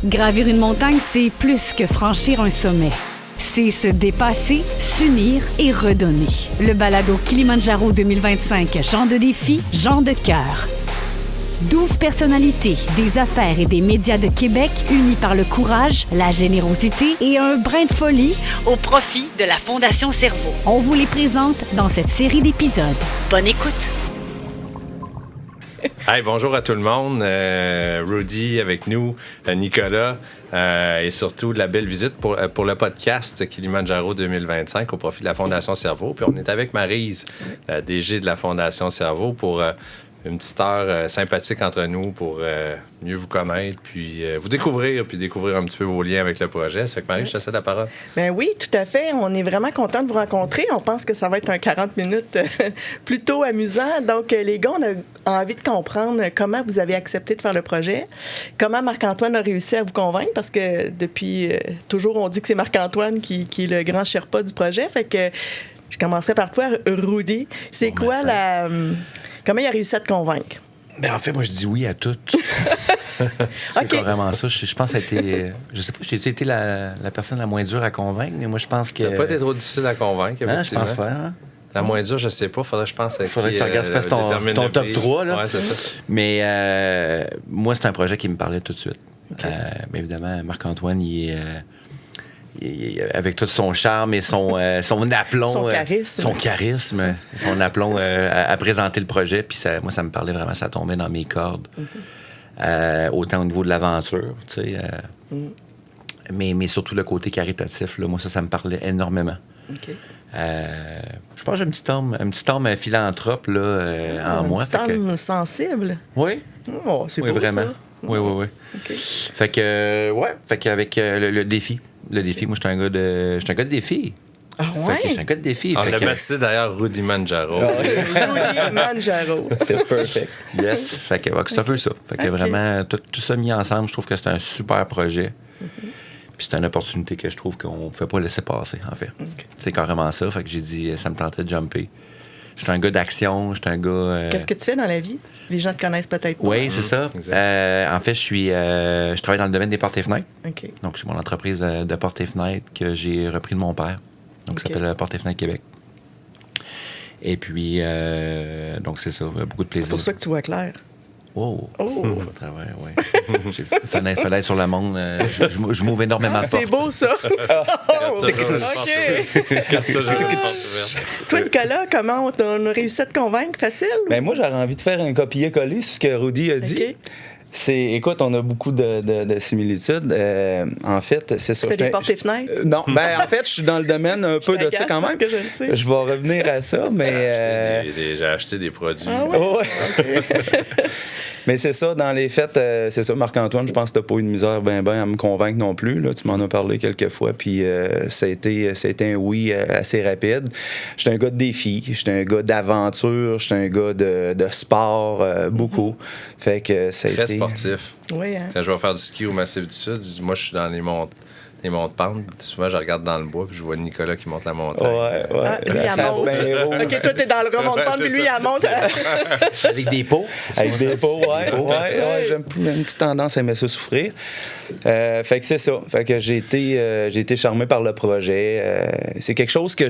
Gravir une montagne, c'est plus que franchir un sommet. C'est se dépasser, s'unir et redonner. Le balado Kilimanjaro 2025, Gens de défi, Gens de cœur. 12 personnalités, des affaires et des médias de Québec unis par le courage, la générosité et un brin de folie au profit de la Fondation Cerveau. On vous les présente dans cette série d'épisodes. Bonne écoute! Hey, bonjour à tout le monde. Rudy avec nous, Nicolas et surtout de la belle visite pour le podcast Kilimanjaro 2025 au profit de la Fondation Cerveau. Puis on est avec Maryse, la DG de la Fondation Cerveau, pour une petite heure sympathique entre nous pour mieux vous connaître, puis vous découvrir un petit peu vos liens avec le projet. Ça fait que Maryse, je te cède la parole. Ben oui, tout à fait. On est vraiment content de vous rencontrer. On pense que ça va être un 40 minutes plutôt amusant. Donc, les gars, on a envie de comprendre comment vous avez accepté de faire le projet, comment Marc-Antoine a réussi à vous convaincre, parce que depuis toujours, on dit que c'est Marc-Antoine qui est le grand Sherpa du projet. Fait que je commencerai par toi, Rudy. C'est bon quoi matin. Comment il a réussi à te convaincre? Ben, en fait, moi, je dis oui à tout. C'est carrément ça. Je pense que ça a été... Je sais pas, j'ai été la personne la moins dure à convaincre, mais moi, je pense que... Ça n'a pas été trop difficile à convaincre, je pense pas. Hein? La moins dure, je sais pas. Faudrait que je pense avec Faudrait que tu regardes, fasses ton top 3. Là. Ouais, c'est ça. Mais moi, c'est un projet qui me parlait tout de suite. Okay. Mais évidemment, Marc-Antoine, il avec tout son charme et son aplomb. Son charisme. Son aplomb à présenter le projet. Puis moi, ça me parlait vraiment, ça tombait dans mes cordes. Mm-hmm. Autant au niveau de l'aventure, tu sais. Mais surtout le côté caritatif, là, moi, ça me parlait énormément. Okay. Je pense que j'ai un petit homme philanthrope là, en moi. Un petit homme sensible? Oui. Oh, c'est beau, vraiment. Ça. Oui. Okay. Fait qu'avec le défi. Le défi, moi, je suis un gars de défi. Ah ouais? Je suis un gars de défi. On l'a baptisé d'ailleurs Rudy Manjaro. Rudy Manjaro. Perfect. Yes. Fait que c'est un peu ça. Fait que vraiment, tout ça mis ensemble, je trouve que c'est un super projet. Mm-hmm. Puis c'est une opportunité que je trouve qu'on ne pouvait pas laisser passer, en fait. Okay. C'est carrément ça. Fait que j'ai dit, ça me tentait de jumper. Je suis un gars d'action, je suis un gars... Qu'est-ce que tu fais dans la vie? Les gens te connaissent peut-être pas. Oui, c'est ça. En fait, je travaille dans le domaine des portes et fenêtres. Okay. Donc, c'est mon entreprise de portes et fenêtres que j'ai repris de mon père. Donc, ça s'appelle Portes et fenêtres Québec. Et puis, donc, c'est ça. Beaucoup de plaisir. C'est pour ça que tu vois clair. Oh! Au travers, oui. Fenêtre sur le monde. Je m'ouvre énormément de portes. C'est beau, ça! Toi, Nicolas, comment on a réussi à te convaincre? Facile? Ben moi, j'aurais envie de faire un copier-coller sur ce que Rudy a dit. Écoute, on a beaucoup de similitudes. En fait, c'est ça. Tu fais des portes et fenêtres? Non, en fait, je suis dans le domaine un peu de ça quand même. Que je le sais. Je vais revenir à ça, mais... J'ai acheté des produits. Ah ouais? Ouais. Mais c'est ça, dans les faits, c'est ça, Marc-Antoine, je pense que t'as pas eu de misère ben à me convaincre non plus. Là. Tu m'en as parlé quelques fois, puis ça a été un oui assez rapide. J'étais un gars de défi, j'étais un gars d'aventure, j'étais un gars de sport, beaucoup. Fait que ça a été... Très sportif. Oui, hein? Quand je vais faire du ski au Massif du Sud, moi, je suis dans les montes pentes. Souvent, je regarde dans le bois puis je vois Nicolas qui monte la montagne. Ouais. Lui, il monte. OK, toi, t'es dans le remonte pente, puis lui, il monte. Avec des pots. Avec des pots, ouais. J'ai une petite tendance à aimer ça souffrir. Fait que c'est ça. Fait que j'ai été charmé par le projet. C'est quelque chose que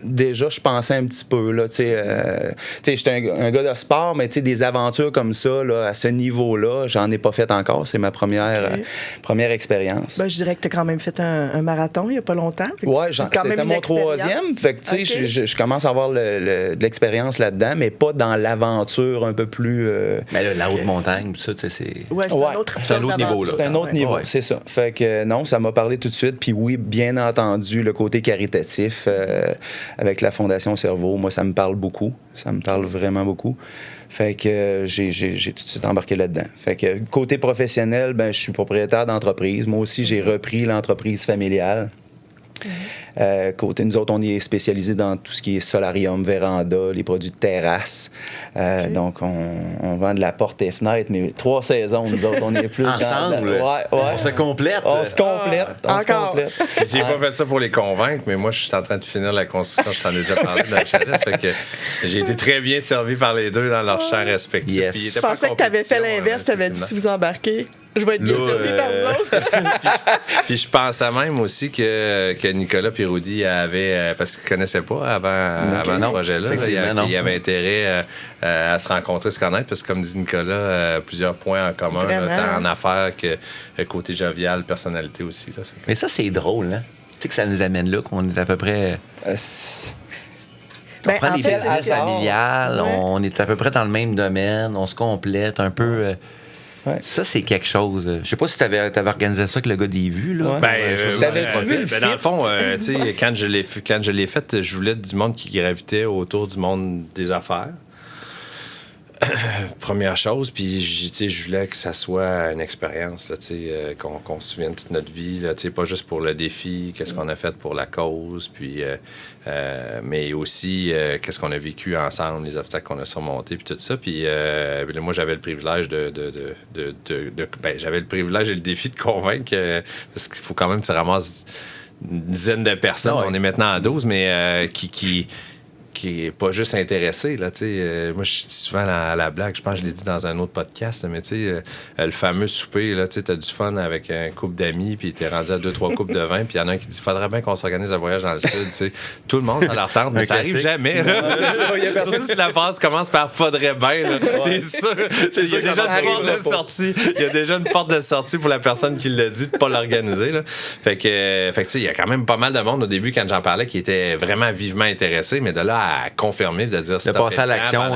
déjà, je pensais un petit peu. Là, j'étais un gars de sport, mais des aventures comme ça, là, à ce niveau-là, j'en ai pas fait encore. C'est ma première expérience. Ben, je dirais que tu as quand même fait un marathon il n'y a pas longtemps. Oui, c'était mon troisième. Fait que, tu sais, je commence à avoir de l'expérience là-dedans, mais pas dans l'aventure un peu plus... Mais là, la haute montagne, tout ça, tu sais, c'est... Ouais, c'est un autre niveau, là. C'est un autre niveau, c'est ça. Fait que non, ça m'a parlé tout de suite. Puis oui, bien entendu, le côté caritatif avec la Fondation Cerveau, moi, ça me parle beaucoup. Ça me parle vraiment beaucoup. Fait que j'ai tout de suite embarqué là-dedans. Fait que côté professionnel, je suis propriétaire d'entreprise. Moi aussi, j'ai repris l'entreprise familiale. Côté nous autres, on est spécialisé dans tout ce qui est solarium, véranda, les produits de terrasse. Donc, on vend de la porte et fenêtre, mais 3 saisons, nous autres, on est plus ensemble. Ouais. On se complète. On se complète. Encore. J'ai pas fait ça pour les convaincre, mais moi, je suis en train de finir la construction. Je t'en ai déjà parlé dans le chalet. Fait que j'ai été très bien servi par les deux dans leurs champs respectifs. Je pensais que tu avais fait l'inverse. Tu avais dit si vous embarquez. Je vais être bien servi par vous autres. Puis je pensais même aussi que Nicolas et Rudy avaient, parce qu'ils ne connaissaient pas avant ce projet-là, il y avait intérêt à se rencontrer, se connaître, parce que comme dit Nicolas, plusieurs points en commun, tant en affaires que côté jovial, personnalité aussi. Là, mais ça, c'est drôle, hein? Tu sais que ça nous amène là, qu'on est à peu près... On prend des business familiales, on est à peu près dans le même domaine, on se complète un peu... Ouais. Ça, c'est quelque chose. Je sais pas si tu avais organisé ça avec le gars des vues. Là. T'avais-tu vu le dans le fond, quand je l'ai fait, je voulais du monde qui gravitait autour du monde des affaires. Première chose, puis je voulais que ça soit une expérience, là, qu'on se souvienne toute notre vie, là, pas juste pour le défi, qu'est-ce qu'on a fait pour la cause, puis, mais aussi qu'est-ce qu'on a vécu ensemble, les obstacles qu'on a surmontés, puis tout ça. Puis moi, j'avais le privilège j'avais le privilège et le défi de convaincre, parce qu'il faut quand même que tu ramasses une dizaine de personnes, on est maintenant à 12, mais qui est pas juste intéressé. Là, moi, je dis souvent à la blague, je pense que je l'ai dit dans un autre podcast, mais le fameux souper, tu as du fun avec un couple d'amis, puis t'es rendu à 2-3 coupes de vin, puis il y en a un qui dit faudrait bien qu'on s'organise un voyage dans le sud. Tout le monde, ça leur tente, mais ça arrive jamais. Surtout si la phrase commence par faudrait bien. T'es sûr? Il y a déjà une porte de sortie. Il y a déjà une porte de sortie pour la personne qui l'a dit de pas l'organiser. Là. Fait que il y a quand même pas mal de monde au début, quand j'en parlais, qui était vraiment vivement intéressé, mais de là à confirmer, de dire de passer à l'action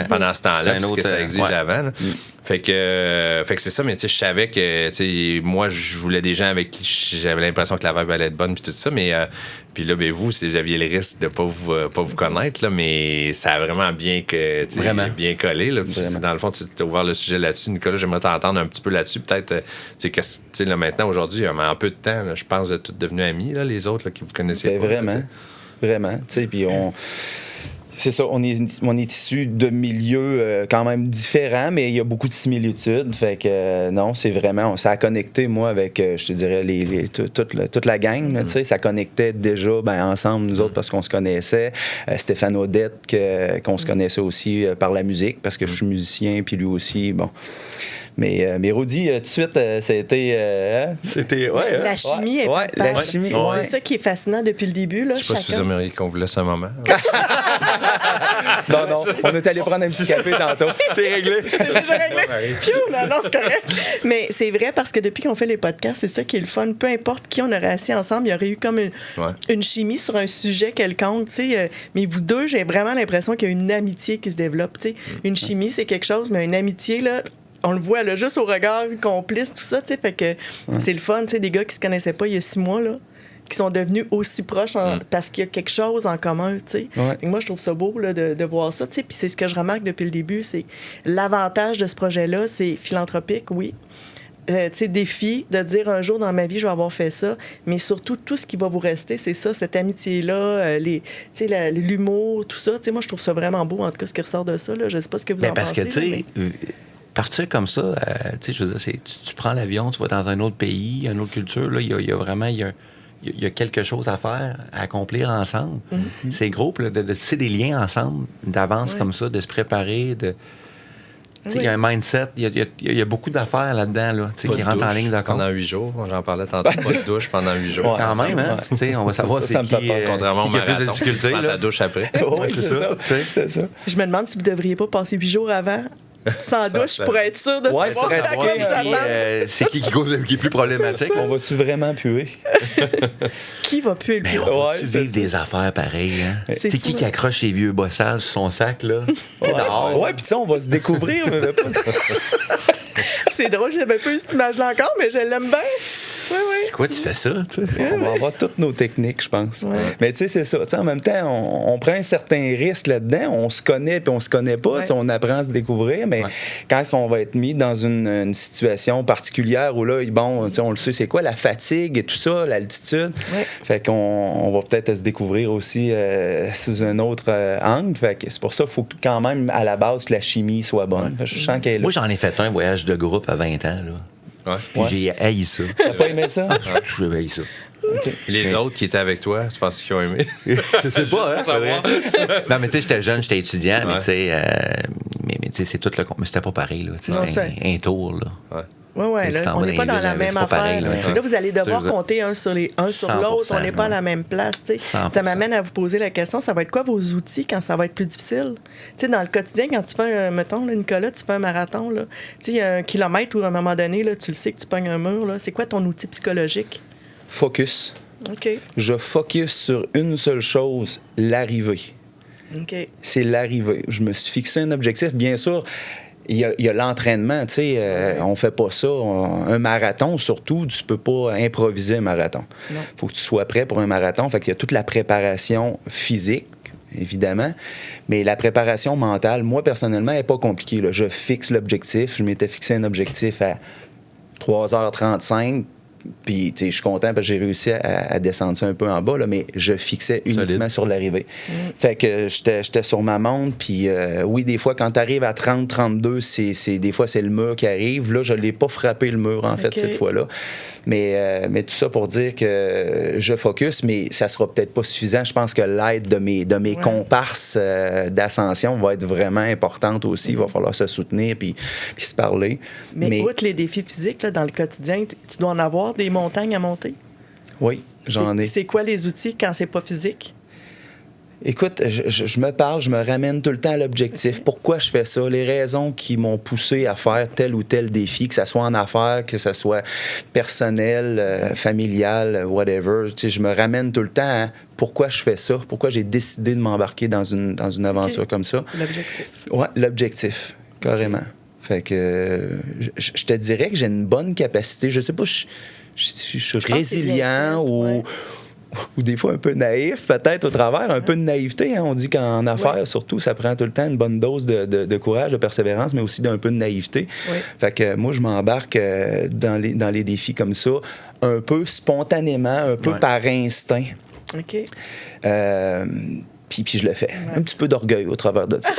pendant ce temps-là, parce que ça exige avant. Fait que c'est ça, mais je savais que moi, je voulais des gens avec qui j'avais l'impression que la vibe allait être bonne, puis tout ça, mais puis là, vous aviez le risque de pas vous connaître, là, mais ça a vraiment bien collé. Là, dans le fond, tu as ouvert le sujet là-dessus. Nicolas, j'aimerais t'entendre un petit peu là-dessus. Peut-être, là, maintenant, aujourd'hui, en peu de temps, là, je pense que vous êtes tous devenus amis, là, les autres là, qui vous connaissiez pas. Vraiment, tu sais, puis c'est ça, on est issus de milieux quand même différents, mais il y a beaucoup de similitudes, fait que non, c'est vraiment, ça a connecté, moi, avec, je te dirais, toute la gang, tu sais, ça connectait déjà, ensemble, nous autres, parce qu'on se connaissait, Stéphane Odette, qu'on se connaissait aussi par la musique, parce que je suis musicien, puis lui aussi, bon... Mais Rudy, tout de suite, c'était la chimie est la chimie. C'est ça qui est fascinant depuis le début. Là, je sais pas si vous aimeriez qu'on vous laisse un moment. Non, on est allé prendre un petit café tantôt. C'est réglé. C'est déjà réglé. Non, c'est correct. Mais c'est vrai parce que depuis qu'on fait les podcasts, c'est ça qui est le fun. Peu importe qui on aurait assis ensemble, il y aurait eu comme une chimie sur un sujet quelconque. Mais vous deux, j'ai vraiment l'impression qu'il y a une amitié qui se développe. Une chimie, c'est quelque chose, mais une amitié, là... On le voit là, juste au regard complice, tout ça, tu sais, fait que c'est le fun, tu sais, des gars qui se connaissaient pas il y a 6 mois, là, qui sont devenus aussi proches parce qu'il y a quelque chose en commun, tu sais. Moi, je trouve ça beau là, de voir ça, tu sais, puis c'est ce que je remarque depuis le début, c'est l'avantage de ce projet-là, c'est philanthropique, oui. Tu sais, défi de dire un jour dans ma vie, je vais avoir fait ça, mais surtout, tout ce qui va vous rester, c'est ça, cette amitié-là, l'humour, tout ça. Tu sais, moi, je trouve ça vraiment beau, en tout cas, ce qui ressort de ça, là. Je sais pas ce que vous en pensez. Parce que, tu sais... Partir comme ça, je veux dire, tu prends l'avion, tu vas dans un autre pays, une autre culture, là, il y a vraiment il y a quelque chose à faire, à accomplir ensemble. Mm-hmm. C'est gros, de tisser des liens ensemble, d'avance comme ça, de se préparer, il y a un mindset, il y a beaucoup d'affaires là-dedans là, qui rentrent en ligne de compte. Pendant 8 jours, j'en parlais tantôt, pas de douche pendant 8 jours. Quand même, hein? On va savoir c'est qui contrairement au marathon, plus de difficultés. Tu prends ta douche après. C'est ça. Je me demande si vous ne devriez pas passer 8 jours avant sans douche pour être sûr de savoir c'est qui cause qui est plus problématique. On va-tu vraiment puer? Qui va puer le plus? On va-tu vivre des affaires pareilles? Hein? C'est qui accroche ses vieux bossages sur son sac, là? Ouais, puis on va se découvrir. C'est drôle, j'avais pas eu cette image-là encore, mais je l'aime bien. Oui. C'est quoi, tu fais ça? On va avoir toutes nos techniques, je pense. Ouais. Mais tu sais, c'est ça. T'sais, en même temps, on prend un certain risque là-dedans. On se connaît puis on se connaît pas. Ouais. On apprend à se découvrir. Mais quand on va être mis dans une situation particulière où là, bon, on le sait, c'est quoi la fatigue et tout ça, l'altitude. Ouais. Fait qu'on va peut-être se découvrir aussi sous un autre angle. Fait que c'est pour ça qu'il faut quand même, à la base, que la chimie soit bonne. Je sens qu'elle est là. Moi, j'en ai fait un voyage de groupe à 20 ans, là. Ouais. J'ai haï ça. T'as pas aimé ça? J'ai haï ça. Okay. Les autres qui étaient avec toi, tu penses qu'ils ont aimé? Je sais pas, hein? C'est vrai. Non, mais tu sais, j'étais jeune, j'étais étudiant, mais tu sais, c'est tout le... Mais c'était pas pareil, là. C'était un tour, là. Oui, Oui, là, on n'est pas dans la même affaire. Pareil, là, vous allez devoir compter un sur l'autre. On n'est pas à la même place. Ça m'amène à vous poser la question, ça va être quoi vos outils quand ça va être plus difficile? T'sais, dans le quotidien, quand tu fais, mettons, là, Nicolas, tu fais un marathon, il y a 1 kilomètre où à un moment donné, là, tu le sais que tu pognes un mur. Là. C'est quoi ton outil psychologique? Focus. OK. Je focus sur une seule chose, l'arrivée. OK. C'est l'arrivée. Je me suis fixé un objectif. Bien sûr, il y a l'entraînement. On fait pas ça. Un marathon, surtout, tu peux pas improviser un marathon. Il faut que tu sois prêt pour un marathon. Fait qu'il y a toute la préparation physique, évidemment, mais la préparation mentale, moi, personnellement, elle n'est pas compliquée. Là. Je fixe l'objectif. Je m'étais fixé un objectif à 3h35. Puis, je suis content parce que j'ai réussi à descendre ça un peu en bas, là, mais je fixais uniquement sur l'arrivée. Fait que j'étais sur ma montre, puis oui, des fois, quand tu arrives à 30-32, des fois, c'est le mur qui arrive. Là, je ne l'ai pas frappé, le mur, en fait, cette fois-là. Mais tout ça pour dire que je focus, mais ça sera peut-être pas suffisant. Je pense que l'aide de mes comparses d'ascension va être vraiment importante aussi. Il va falloir se soutenir puis se parler. Mais outre les défis physiques, là, dans le quotidien, tu dois en avoir des montagnes à monter? Oui, j'en ai. C'est quoi les outils quand c'est pas physique? Écoute, je me parle, je me ramène tout le temps à l'objectif. Okay. Pourquoi je fais ça? Les raisons qui m'ont poussé à faire tel ou tel défi, que ce soit en affaires, que ce soit personnel, familial, whatever. Tu sais, je me ramène tout le temps à pourquoi je fais ça, pourquoi j'ai décidé de m'embarquer dans une aventure comme ça. L'objectif. Oui, l'objectif, carrément. Fait que je te dirais que j'ai une bonne capacité. Je sais pas, je suis résilient ou des fois un peu naïf, peut-être au travers, un peu de naïveté. Hein. On dit qu'en affaires, surtout, ça prend tout le temps une bonne dose de courage, de persévérance, mais aussi d'un peu de naïveté. Oui. Fait que moi, je m'embarque dans les défis comme ça, un peu spontanément, un peu par instinct. OK. Puis je le fais. Ouais. Un petit peu d'orgueil au travers de ça.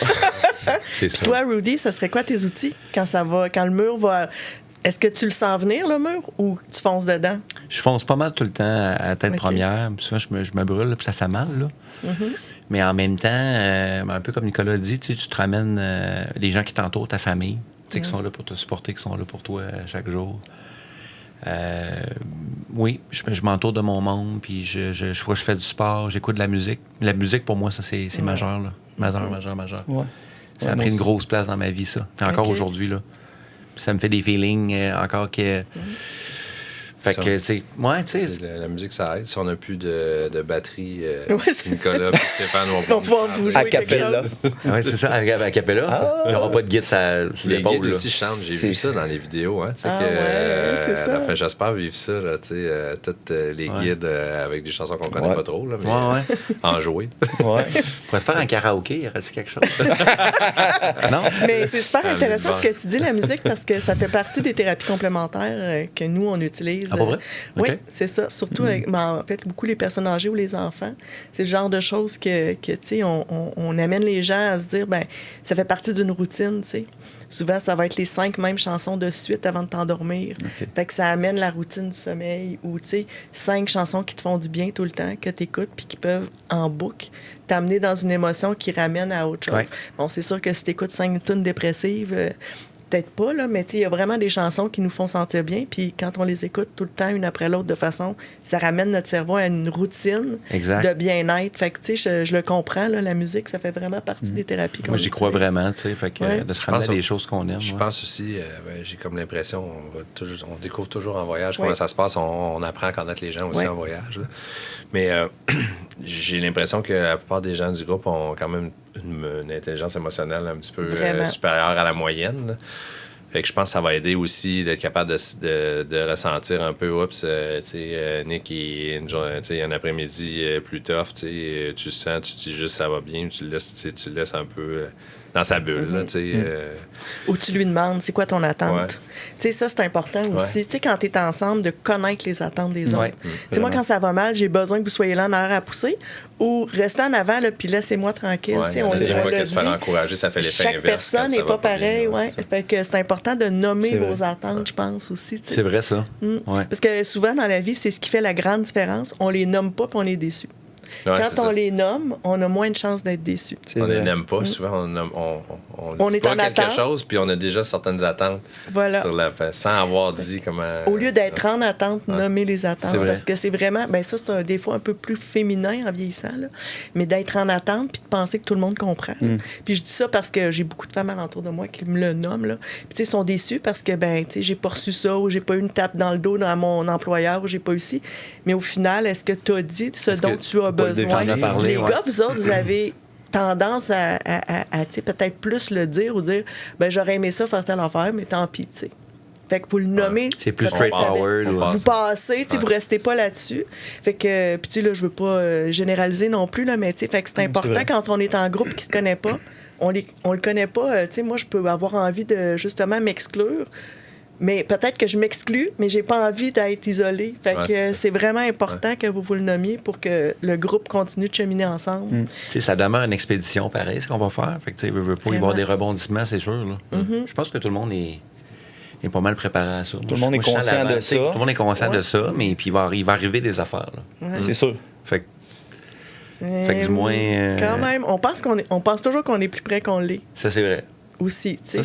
C'est ça. Toi, Rudy, ça serait quoi tes outils quand le mur va... Est-ce que tu le sens venir, le mur, ou tu fonces dedans? Je fonce pas mal tout le temps à tête première. Souvent, je me brûle, puis ça fait mal. Là. Mm-hmm. Mais en même temps, un peu comme Nicolas dit, tu te ramènes les gens qui t'entourent, ta famille, qui sont là pour te supporter, qui sont là pour toi chaque jour. Oui, je m'entoure de mon monde, puis je fais du sport, j'écoute de la musique. La musique, pour moi, ça, c'est majeur. Là. Majeur. Ouais. Ça a pris une grosse place dans ma vie, ça. Puis encore aujourd'hui, là. Ça me fait des feelings encore que... Fait que, c'est... Ouais, tu sais... La musique, ça aide. Si on n'a plus de batterie, Nicolas et Stéphane vont pouvoir vous jouer quelque chose. Oui, c'est ça, à cappella. Il n'y aura pas de guide sur l'épaule. Les guides aussi chantent. J'ai vu ça dans les vidéos. Hein, c'est ça. Enfin, j'espère vivre ça, là, tu sais, toutes les guides avec des chansons qu'on ne connaît pas trop, là, mais en jouer. Ouais. On pourrait se faire un karaoké, il reste quelque chose. Non? Mais c'est super intéressant ce que tu dis, la musique, parce que ça fait partie des thérapies complémentaires que nous, on utilise. Ah, pas vrai? Oui, c'est ça. Surtout avec, en fait, beaucoup les personnes âgées ou les enfants. C'est le genre de choses que tu sais, on amène les gens à se dire, ben ça fait partie d'une routine, tu sais. Souvent, ça va être les 5 mêmes chansons de suite avant de t'endormir. Okay. Fait que ça amène la routine du sommeil ou, tu sais, 5 chansons qui te font du bien tout le temps, que tu écoutes, puis qui peuvent, en boucle, t'amener dans une émotion qui ramène à autre chose. Ouais. Bon, c'est sûr que si tu écoutes 5 tunes dépressives... peut-être pas, là, mais il y a vraiment des chansons qui nous font sentir bien. Puis quand on les écoute tout le temps, une après l'autre, de façon, ça ramène notre cerveau à une routine de bien-être. Fait que, tu sais, je le comprends, là, la musique, ça fait vraiment partie des thérapies. Moi, j'y crois vraiment, tu sais. Fait que de se ramener à des choses qu'on aime. Je pense aussi, j'ai comme l'impression, on découvre toujours en voyage comment ça se passe. On apprend à connaître les gens aussi en voyage. Là. Mais j'ai l'impression que la plupart des gens du groupe ont quand même une intelligence émotionnelle un petit peu supérieure à la moyenne. Là. Fait que je pense que ça va aider aussi d'être capable de ressentir un peu, Nick, il y a un après-midi plus tough, tu sens, tu dis juste ça va bien, tu le laisses un peu dans sa bulle. Là, Ou tu lui demandes, c'est quoi ton attente? Ouais. Ça, c'est important aussi. Ouais. Quand tu es ensemble, de connaître les attentes des autres. Ouais. Moi, quand ça va mal, j'ai besoin que vous soyez là en arrière à pousser ou restez en avant, puis laissez-moi tranquille. Ouais, on des fois que se faire encourager, ça fait l'effet inverse. Chaque personne n'est pas pareille. Fait que c'est important de nommer vos attentes, je pense aussi. C'est vrai, ça. Ouais. Parce que souvent, dans la vie, c'est ce qui fait la grande différence. On les nomme pas, puis on est déçus. Quand on les nomme, on a moins de chances d'être déçus. On ne les nomme pas. Souvent, on dit pas quelque chose, puis on a déjà certaines attentes sans avoir dit comment... Au lieu d'être en attente, nommer les attentes. Parce que c'est vraiment... ça, c'est des fois un peu plus féminin en vieillissant, là, mais d'être en attente puis de penser que tout le monde comprend. Puis je dis ça parce que j'ai beaucoup de femmes alentour de moi qui me le nomment. Là. Puis ils sont déçus parce que j'ai pas reçu ça ou j'ai pas eu une tape dans le dos dans mon employeur ou j'ai pas eu ci. Mais au final, est-ce que tu as dit ce dont tu as besoin? Les gars, vous autres, vous avez tendance à peut-être plus le dire ou dire j'aurais aimé ça faire telle affaire, mais tant pis, tu sais. Fait que vous le nommez. C'est plus straightforward. Vous passez, vous restez pas là-dessus. Fait que, puis là, je veux pas généraliser non plus, là, mais fait que c'est important quand on est en groupe qui se connaît pas, on le connaît pas. Moi, je peux avoir envie de justement m'exclure. Mais peut-être que je m'exclus, mais j'ai pas envie d'être isolée. Fait que c'est vraiment important que vous le nommiez pour que le groupe continue de cheminer ensemble. Ça demeure une expédition pareil, ce qu'on va faire. Fait que veut pas y avoir des rebondissements, c'est sûr. Là. Je pense que tout le monde est pas mal préparé à ça. Tout le monde est conscient de ça. Tout le monde est conscient de ça, mais puis il va arriver des affaires. Là. C'est sûr. Fait que du moins... Quand même, on pense toujours qu'on est plus près qu'on l'est. Ça, c'est vrai. Aussi, c'est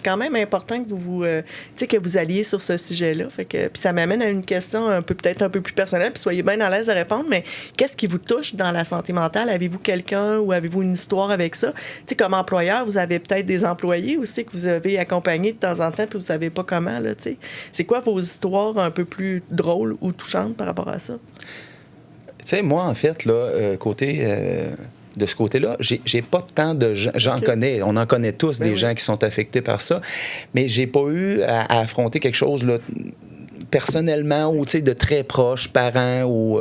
quand même important que que vous alliez sur ce sujet-là. Puis ça m'amène à une question peut-être un peu plus personnelle, puis soyez bien à l'aise de répondre, mais qu'est-ce qui vous touche dans la santé mentale? Avez-vous quelqu'un ou avez-vous une histoire avec ça? Comme employeur, vous avez peut-être des employés aussi que vous avez accompagnés de temps en temps, puis vous savez pas comment, là, c'est quoi vos histoires un peu plus drôles ou touchantes par rapport à ça? Moi, en fait, là, de ce côté-là, j'ai pas tant de gens. J'en connais. On en connaît tous des gens qui sont affectés par ça. Mais j'ai pas eu à affronter quelque chose là, personnellement ou de très proche, parents ou.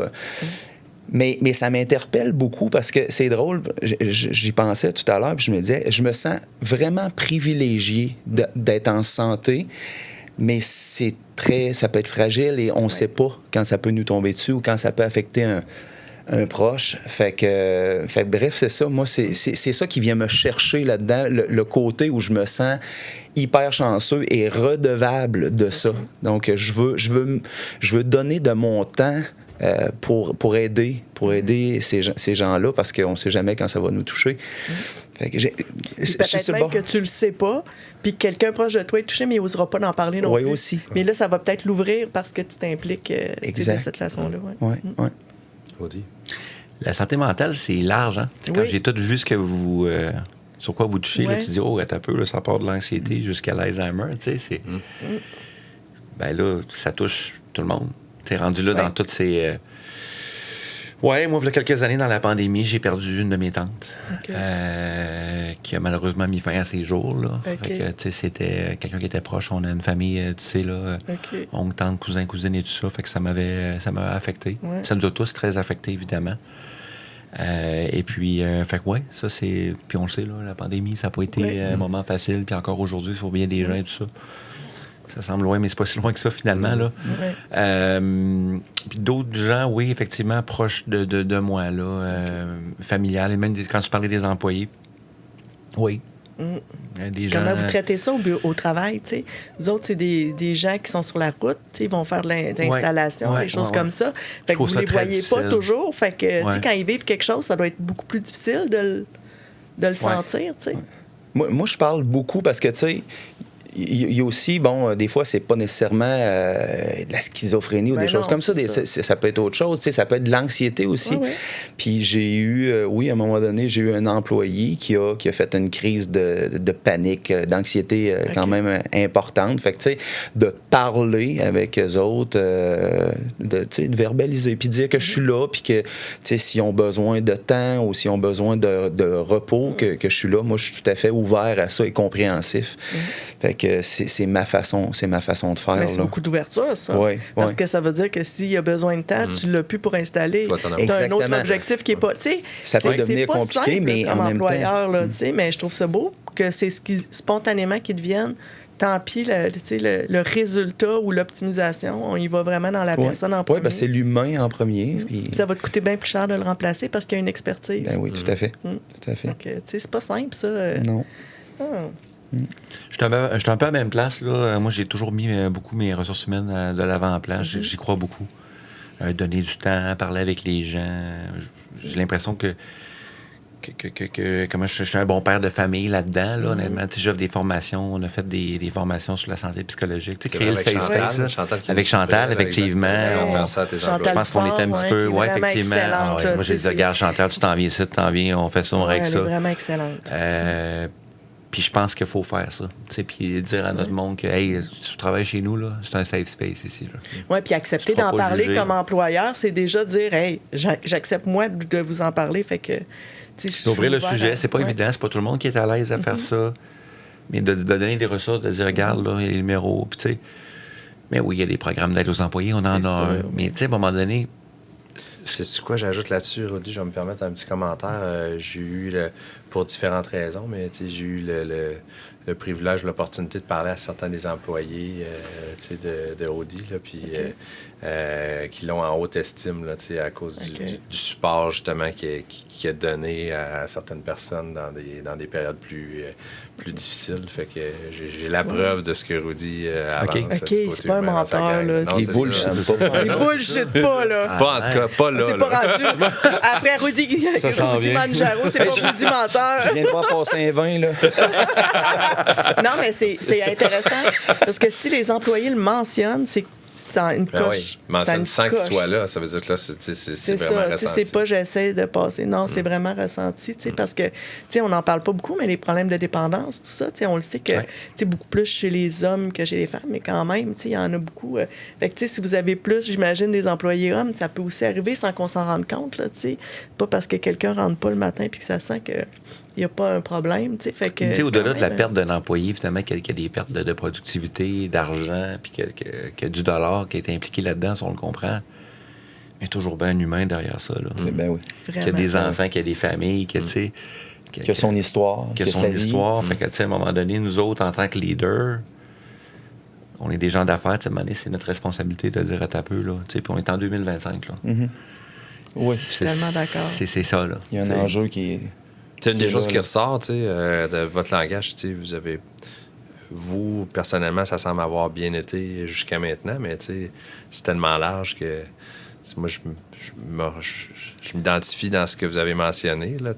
Mais ça m'interpelle beaucoup parce que c'est drôle. J'y pensais tout à l'heure, puis je me disais, je me sens vraiment privilégié d'être en santé, mais ça peut être fragile et on sait pas quand ça peut nous tomber dessus ou quand ça peut affecter un proche. Fait que bref, c'est ça. Moi, c'est ça qui vient me chercher là-dedans, le côté où je me sens hyper chanceux et redevable de ça. Donc, je veux donner de mon temps pour aider ces gens-là parce qu'on ne sait jamais quand ça va nous toucher. Fait que peut-être même que tu le sais pas, puis que quelqu'un proche de toi est touché, mais il n'osera pas d'en parler non plus. Oui, aussi. Mais là, ça va peut-être l'ouvrir parce que tu t'impliques de cette façon-là. Oui. La santé mentale, c'est large. Hein? Quand j'ai tout vu ce que vous... sur quoi vous touchez, là, tu dis, attends un peu, là, ça part de l'anxiété jusqu'à l'Alzheimer. C'est... Ben là, ça touche tout le monde. T'es rendu là dans toutes ces... moi, il y a quelques années, dans la pandémie, j'ai perdu une de mes tantes qui a malheureusement mis fin à ses jours. Là. Fait que, c'était quelqu'un qui était proche. On a une famille, oncle, tante, cousin, cousine et tout ça. Fait que ça m'a affecté. Ça nous a tous très affectés, évidemment. Et puis, ça, c'est... Puis on le sait, là, la pandémie, ça n'a pas été un moment facile. Puis encore aujourd'hui, il faut bien des gens et tout ça. Ça semble loin, mais c'est pas si loin que ça, finalement. Là. Puis d'autres gens, oui, effectivement, proches de moi, là, familiales, et même quand tu parlais des employés. Oui. Des gens... Comment vous traitez ça au travail, tu sais? Vous autres, c'est des gens qui sont sur la route, ils vont faire de l'installation, des choses comme ça. Fait que vous ne les voyez pas toujours. Fait que, quand ils vivent quelque chose, ça doit être beaucoup plus difficile de le sentir, tu sais. Moi, je parle beaucoup parce que, tu sais, il y a aussi, des fois, c'est pas nécessairement de la schizophrénie ou des choses comme ça. Ça peut être autre chose. Ça peut être de l'anxiété aussi. Puis j'ai eu, à un moment donné, j'ai eu un employé qui a fait une crise de panique, d'anxiété quand même importante. Fait que, tu sais, de parler avec eux autres, de verbaliser, puis dire que je suis là, puis que, tu sais, s'ils ont besoin de temps ou s'ils ont besoin de repos, que je suis là. Moi, je suis tout à fait ouvert à ça et compréhensif. Fait que c'est ma façon de faire. Mais c'est beaucoup d'ouverture, ça. Parce que ça veut dire que s'il y a besoin de temps, tu l'as plus pour installer. Tu as un autre objectif qui n'est pas... Ça peut devenir compliqué, simple, mais en même employeur, temps... mais je trouve ça beau que c'est ce qui, spontanément qui devienne... Tant pis, le résultat ou l'optimisation, on y va vraiment dans la personne en premier. Oui, c'est l'humain en premier. Puis... ça va te coûter bien plus cher de le remplacer parce qu'il y a une expertise. Ben oui, tout à fait. Tout à fait. Donc, c'est pas simple, ça. Non. Je suis un peu à la même place. Là. Moi, j'ai toujours mis beaucoup mes ressources humaines de l'avant-plan. J'y crois beaucoup. donner du temps, parler avec les gens. J'ai l'impression que comment je suis un bon père de famille là-dedans, là, honnêtement. J'offre des formations. On a fait des formations sur la santé psychologique. Créer le safe space. Avec Chantal, effectivement. Je pense qu'on était un petit peu... Oui, effectivement. Moi, j'ai dit, regarde, Chantal, tu t'en viens ici, tu t'en viens, on fait ça, on règle ça. Elle est vraiment excellente. Puis je pense qu'il faut faire ça. Puis dire à notre monde que, hey, tu travailles chez nous, là, c'est un safe space ici. Oui, puis accepter d'en parler comme employeur, c'est déjà dire, hey, j'accepte moi de vous en parler. Fait que. D'ouvrir le sujet, c'est pas évident, c'est pas tout le monde qui est à l'aise à faire ça. Mais de donner des ressources, de dire, regarde, là, il y a les numéros, puis tu sais. Mais oui, il y a des programmes d'aide aux employés, on en a un. Mais tu sais, à un moment donné. C'est quoi, j'ajoute là-dessus, Rudy, je vais me permettre un petit commentaire. J'ai eu, pour différentes raisons, mais j'ai eu le privilège, l'opportunité de parler à certains des employés de Audi, puis qui l'ont en haute estime là, à cause du support justement qui est donné à certaines personnes dans des périodes plus difficiles. Fait que j'ai la preuve de ce que Rudy avance. OK, c'est pas un menteur. Il bullshit pas. Il bullshit pas, là. Pas en tout cas, pas là. C'est pas rendu. Après Rudy Manjaro, c'est pas Rudy menteur. Je viens de voir passer un vin, là. Non, mais c'est intéressant parce que si les employés le mentionnent, c'est une coche. Oui. Mentionne sans qu'il soit là, ça veut dire que là, c'est vraiment ressenti. C'est pas j'essaie de passer. Non, c'est vraiment ressenti. Parce que on n'en parle pas beaucoup, mais les problèmes de dépendance, tout ça, on le sait que beaucoup plus chez les hommes que chez les femmes, mais quand même, il y en a beaucoup. Fait que si vous avez plus, j'imagine, des employés hommes, ça peut aussi arriver sans qu'on s'en rende compte. Là, pas parce que quelqu'un ne rentre pas le matin et que ça sent que. Il n'y a pas un problème. Au-delà de la perte d'un employé, évidemment, qu'il y a des pertes de productivité, d'argent, puis qu'il y a du dollar qui est impliqué là-dedans, si on le comprend. Mais il y a toujours bien un humain derrière ça. Là. Ben oui. Qu'il y a des enfants, qu'il y a des familles, qu'il y a son histoire. Qu'il y a son histoire. Fait que, à un moment donné, nous autres, en tant que leaders, on est des gens d'affaires. À un moment donné, c'est notre responsabilité de dire à ta peu. Puis on est en 2025. Là. Oui. Je suis tellement d'accord. C'est ça. Là. Il y a un enjeu qui est... C'est une des choses qui ressort de votre langage. Vous avez, personnellement, ça semble avoir bien été jusqu'à maintenant, mais c'est tellement large que moi, je m'identifie dans ce que vous avez mentionné, là,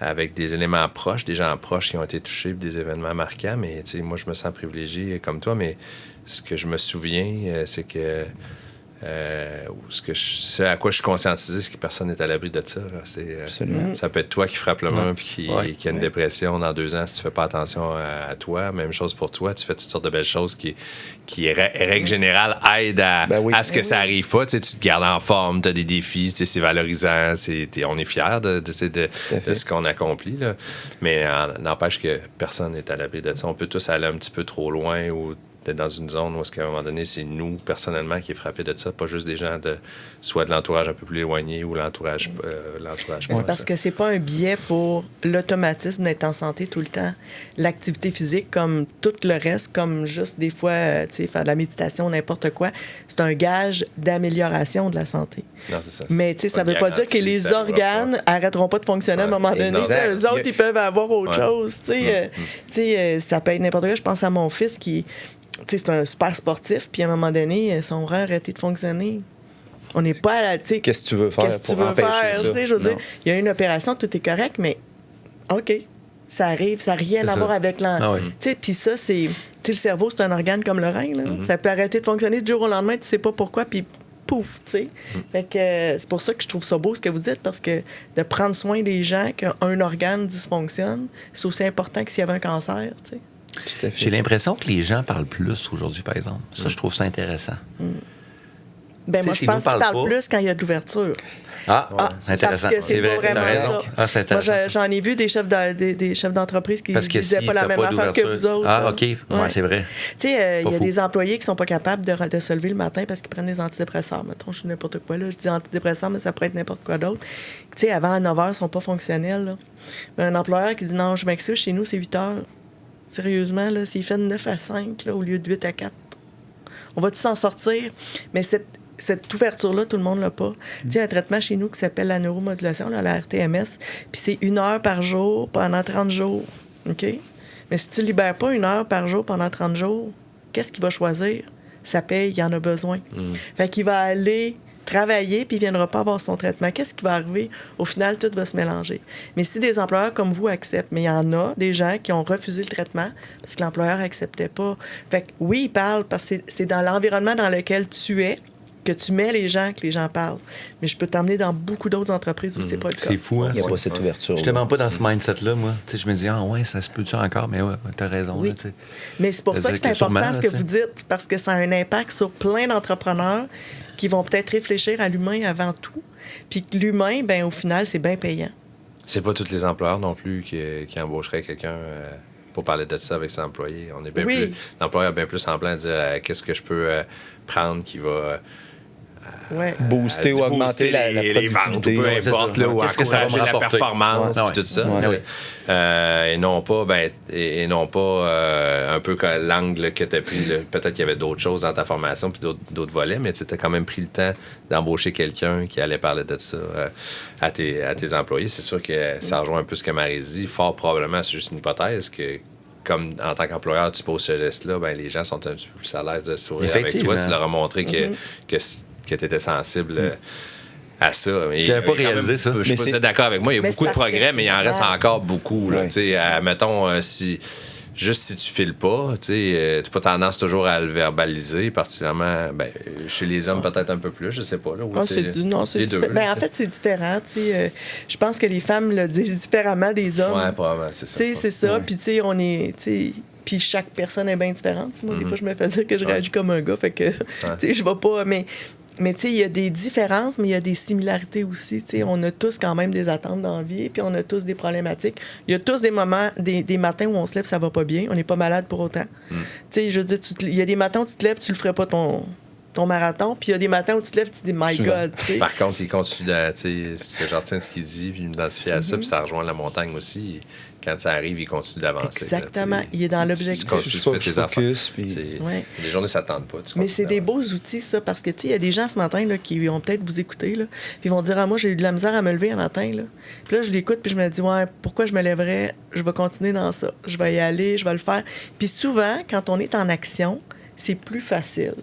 avec des éléments proches, des gens proches qui ont été touchés, des événements marquants. Mais moi, je me sens privilégié comme toi, mais ce que je me souviens, c'est que ce à quoi je suis conscientisé, c'est que personne n'est à l'abri de ça. Ça peut être toi qui frappe le mur puis qui a une dépression dans 2 ans si tu fais pas attention à toi. Même chose pour toi. Tu fais toutes sortes de belles choses qui règle générale, aident à ce que ça arrive pas. Tu te gardes en forme, tu as des défis, c'est valorisant. On est fiers de ce qu'on accomplit. Là. Mais n'empêche que personne n'est à l'abri de ça. On peut tous aller un petit peu trop loin ou d'être dans une zone où, à un moment donné, c'est nous, personnellement, qui est frappé de ça, pas juste des gens soit de l'entourage un peu plus éloigné ou l'entourage c'est parce que c'est pas un biais pour l'automatisme d'être en santé tout le temps. L'activité physique, comme tout le reste, comme juste des fois, faire de la méditation, n'importe quoi, c'est un gage d'amélioration de la santé. Non, c'est ça. Mais ça veut pas dire que les organes arrêteront pas de fonctionner à un moment donné. Eux autres, ils peuvent avoir autre chose. Ça peut être n'importe quoi. Je pense à mon fils qui... c'est un super sportif, puis à un moment donné, son rein a arrêté de fonctionner. On n'est pas à la... Qu'est-ce que tu veux faire pour empêcher ça? Je veux dire, il y a une opération, tout est correct, mais OK, ça arrive, ça n'a rien à voir avec Puis ça, c'est... le cerveau, c'est un organe comme le rein. Là. Ça peut arrêter de fonctionner du jour au lendemain, tu sais pas pourquoi, puis pouf, tu sais. Fait que c'est pour ça que je trouve ça beau ce que vous dites, parce que de prendre soin des gens, qu'un organe dysfonctionne, c'est aussi important que s'il y avait un cancer, tu sais. J'ai l'impression que les gens parlent plus aujourd'hui, par exemple. Ça, je trouve ça intéressant. Ben moi, je pense qu'ils parlent plus quand il y a de l'ouverture. C'est intéressant. Parce que c'est pas vraiment ça. C'est intéressant. Moi, j'en ai vu des chefs d'entreprise qui ne disaient pas la même affaire que vous autres. OK. C'est vrai. Tu sais, il y a des employés qui sont pas capables de se lever le matin parce qu'ils prennent des antidépresseurs. Mettons, je dis n'importe quoi, là. Je dis antidépresseurs, mais ça pourrait être n'importe quoi d'autre. Tu sais, avant, à 9 heures, ils sont pas fonctionnels, là. Mais un employeur qui dit non, je m'excuse, chez nous, c'est 8 heures. Sérieusement, là, s'il fait de 9 à 5, là, au lieu de 8 à 4, on va tous s'en sortir. Mais cette ouverture-là, tout le monde l'a pas. Tu sais, un traitement chez nous qui s'appelle la neuromodulation, là, la RTMS, puis c'est 1 heure par jour pendant 30 jours. OK? Mais si tu libères pas 1 heure par jour pendant 30 jours, qu'est-ce qu'il va choisir? ça paye, il en a besoin. Fait qu'il va aller travailler, puis il ne viendra pas avoir son traitement. Qu'est-ce qui va arriver? Au final, tout va se mélanger. Mais si des employeurs comme vous acceptent, mais il y en a des gens qui ont refusé le traitement parce que l'employeur n'acceptait pas. Fait que oui, ils parlent parce que c'est dans l'environnement dans lequel tu es que tu mets les gens, que les gens parlent. Mais je peux t'emmener dans beaucoup d'autres entreprises où c'est pas le cas. C'est fou, hein? Il n'y a pas cette ouverture. Je ne demande pas dans ce mindset-là, moi. T'sais, je me dis, ouais, ça se peut-tu encore? Mais ouais, t'as raison. Oui. Là, mais c'est pour ça que c'est important ce que vous dites, parce que ça a un impact sur plein d'entrepreneurs qui vont peut-être réfléchir à l'humain avant tout. Puis que l'humain, ben au final, c'est bien payant. C'est pas tous les employeurs non plus qui embaucheraient quelqu'un pour parler de ça avec ses employés. On est bien plus... L'employeur est bien plus en plan de dire qu'est-ce que je peux prendre qui va... booster ou augmenter la productivité. Peu importe, là, ou encourager la performance et tout ça. Et non pas, un peu comme l'angle que tu as pris. Peut-être qu'il y avait d'autres choses dans ta formation puis d'autres volets, mais tu as quand même pris le temps d'embaucher quelqu'un qui allait parler de ça à tes employés. C'est sûr que ça rejoint un peu ce que Marie dit. Fort probablement, c'est juste une hypothèse que comme en tant qu'employeur, tu poses ce geste-là, ben, les gens sont un petit peu plus à l'aise de sourire avec toi. Tu leur as montré que tu étais sensible à ça. Je n'avais pas réalisé ça. Je suis pas d'accord avec moi. Il y a beaucoup de progrès, mais il en reste encore beaucoup. Là, mettons, si tu files pas, tu n'as pas tendance toujours à le verbaliser, particulièrement chez les hommes peut-être un peu plus, je sais pas. Là, en fait, c'est différent. Je pense que les femmes le disent différemment des hommes. Oui, probablement, c'est ça. C'est ça. Puis on est... Puis chaque personne est bien différente. Moi, des fois, je me fais dire que je réagis comme un gars, fait que je vais pas... Mais tu sais, il y a des différences, mais il y a des similarités aussi. Tu sais, on a tous quand même des attentes dans la vie, puis on a tous des problématiques. Il y a tous des moments, des matins où on se lève, ça va pas bien. On n'est pas malade pour autant. Tu sais, je veux dire, il y a des matins où tu te lèves, tu le ferais pas ton marathon, puis il y a des matins où tu te lèves, tu te dis « My God! » Par contre, il continue de... Je retiens ce qu'il dit, puis il m'identifie à ça, puis ça rejoint la montagne aussi. Quand ça arrive, il continue d'avancer. Exactement. Là, il est dans l'objectif. Tu fais tes affaires. Les journées, ça ne tente pas. Mais c'est des beaux outils, ça, parce que, tu sais, il y a des gens ce matin là, qui vont peut-être vous écouter, là, puis ils vont dire « Ah, moi, j'ai eu de la misère à me lever un matin. » Puis là, je l'écoute, puis je me dis « Ouais, pourquoi je me lèverais? Je vais continuer dans ça. Je vais y aller, je vais le faire. » Puis souvent, quand on est en action, c'est plus facile.